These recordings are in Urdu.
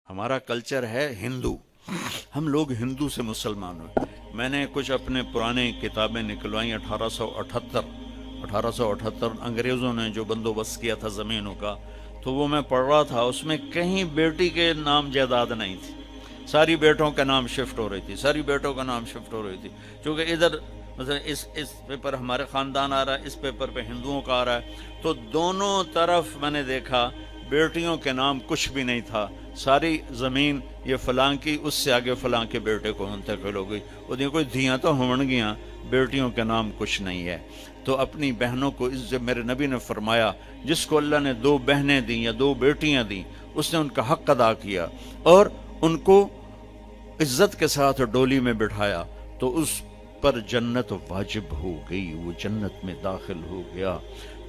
ہمارا کلچر ہے ہندو، ہم لوگ ہندو سے مسلمان ہوئے. میں نے کچھ اپنے پرانے کتابیں نکلوائیں 1878 انگریزوں نے جو بندوبست کیا تھا زمینوں کا، تو وہ میں پڑھ رہا تھا. اس میں کہیں بیٹی کے نام جائیداد نہیں تھی، ساری بیٹوں کا نام شفٹ ہو رہی تھی، ساری بیٹوں کا نام شفٹ ہو رہی تھی. چونکہ ادھر مثلا اس پیپر ہمارے خاندان آ رہا ہے، اس پیپر پہ ہندوؤں کا آ رہا ہے، تو دونوں طرف میں نے دیکھا بیٹیوں کے نام کچھ بھی نہیں تھا. ساری زمین یہ فلاں کی، اس سے آگے فلاں کے بیٹے کو منتقل ہو گئی. وہ کوئی دھیاں تو ہون گیاں، بیٹیوں کے نام کچھ نہیں ہے. تو اپنی بہنوں کو جب میرے نبی نے فرمایا جس کو اللہ نے 2 بہنیں دیں یا 2 بیٹیاں دیں، اس نے ان کا حق ادا کیا اور ان کو عزت کے ساتھ ڈولی میں بٹھایا، تو اس پر جنت واجب ہو گئی، وہ جنت میں داخل ہو گیا.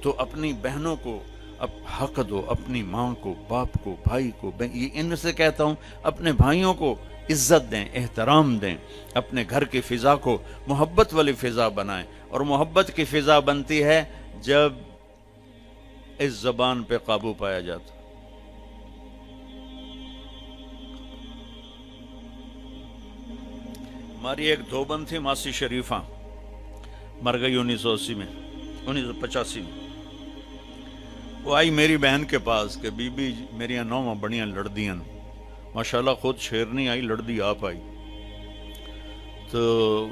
تو اپنی بہنوں کو اب حق دو، اپنی ماں کو، باپ کو، بھائی کو. یہ ان سے کہتا ہوں اپنے بھائیوں کو عزت دیں، احترام دیں، اپنے گھر کی فضا کو محبت والی فضا بنائیں. اور محبت کی فضا بنتی ہے جب اس زبان پہ قابو پایا جاتا. ہماری ایک دھوبن تھی ماسی شریفہ، مر گئی 1980 میں، 1985 میں. وہ آئی میری بہن کے پاس کہ بی بی میریاں نوواں بڑیاں لڑدیاں، ماشاءاللہ خود شیرنی آئی، لڑدی آپ آئی. تو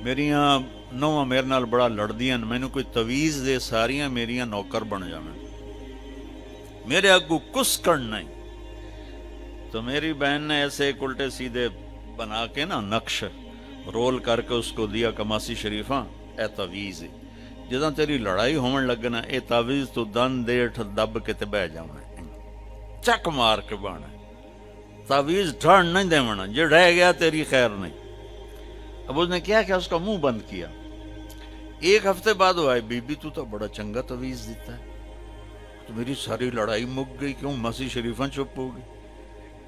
میریاں نوواں میرے نال بڑا لڑدیاں، میں نے کوئی تویز دے ساریاں میریاں نوکر بن جاویں، میرے اگو کس کرنا نہیں. تو میری بہن نے ایسے ایک الٹے سیدھے بنا کے نا نقش رول کر کے اس کو دیا کہ ماسی شریفہ اے تویز جداں تیری لڑائی ہون لگنا، اے تعویز تو دن دیٹھ دب کے تے بہ جاونا، چک مار کے بانا، تعویز ڈھڑ نہیں دیونا، جو رہ گیا تیری خیر نہیں. اب اس نے کیا اس کا منہ بند کیا. 1 ہفتے بعد وہ آئے، بی بی تو بڑا چنگا تعویز دیتا ہے. تو میری ساری لڑائی مک گئی. کیوں؟ ماسی شریفہ چپ ہو گئی.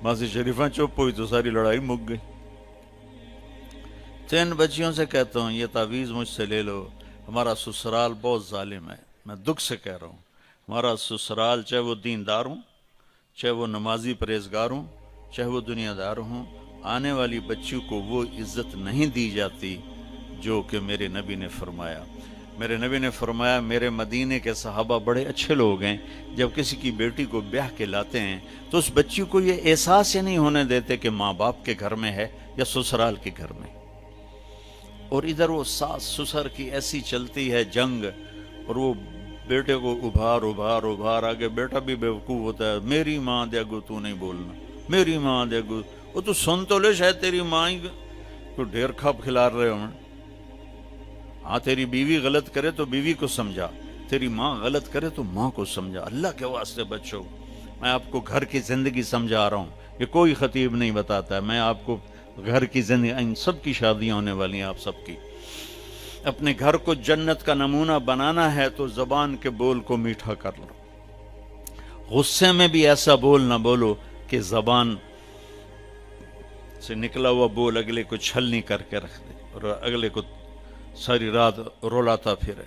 ماسی شریفہ چپ ہوئی تو ساری لڑائی مک گئی. 3 بچیوں سے کہتا ہوں یہ تعویذ مجھ سے لے لو، ہمارا سسرال بہت ظالم ہے. میں دکھ سے کہہ رہا ہوں، ہمارا سسرال چاہے وہ دیندار ہوں، چاہے وہ نمازی پرہیزگار ہوں، چاہے وہ دنیا دار ہوں، آنے والی بچیوں کو وہ عزت نہیں دی جاتی جو کہ میرے نبی نے فرمایا. میرے نبی نے فرمایا میرے مدینے کے صحابہ بڑے اچھے لوگ ہیں، جب کسی کی بیٹی کو بیاہ کے لاتے ہیں تو اس بچی کو یہ احساس ہی نہیں ہونے دیتے کہ ماں باپ کے گھر میں ہے یا سسرال کے گھر میں. اور ادھر وہ ساس سسر کی ایسی چلتی ہے جنگ، اور وہ بیٹے کو ابھار آگے. بیٹا بھی بیوقوف ہوتا ہے، میری ماں دے گو تو نہیں بولنا، میری ماں دے گو. وہ تو سن تو لے شاید تیری ماں ہی تو ڈھیر کھپ کھلار رہے ہوں. ہاں تیری بیوی غلط کرے تو بیوی کو سمجھا، تیری ماں غلط کرے تو ماں کو سمجھا. اللہ کے واسطے بچو، میں آپ کو گھر کی زندگی سمجھا رہا ہوں، یہ کوئی خطیب نہیں بتاتا ہے. میں آپ کو گھر کی زندگی، ان سب کی شادیاں ہونے والی ہیں، آپ سب کی. اپنے گھر کو جنت کا نمونہ بنانا ہے تو زبان کے بول کو میٹھا کر لو. غصے میں بھی ایسا بول نہ بولو کہ زبان سے نکلا ہوا بول اگلے کو چھلنی کر کے رکھ دے اور اگلے کو ساری رات رولاتا پھرے.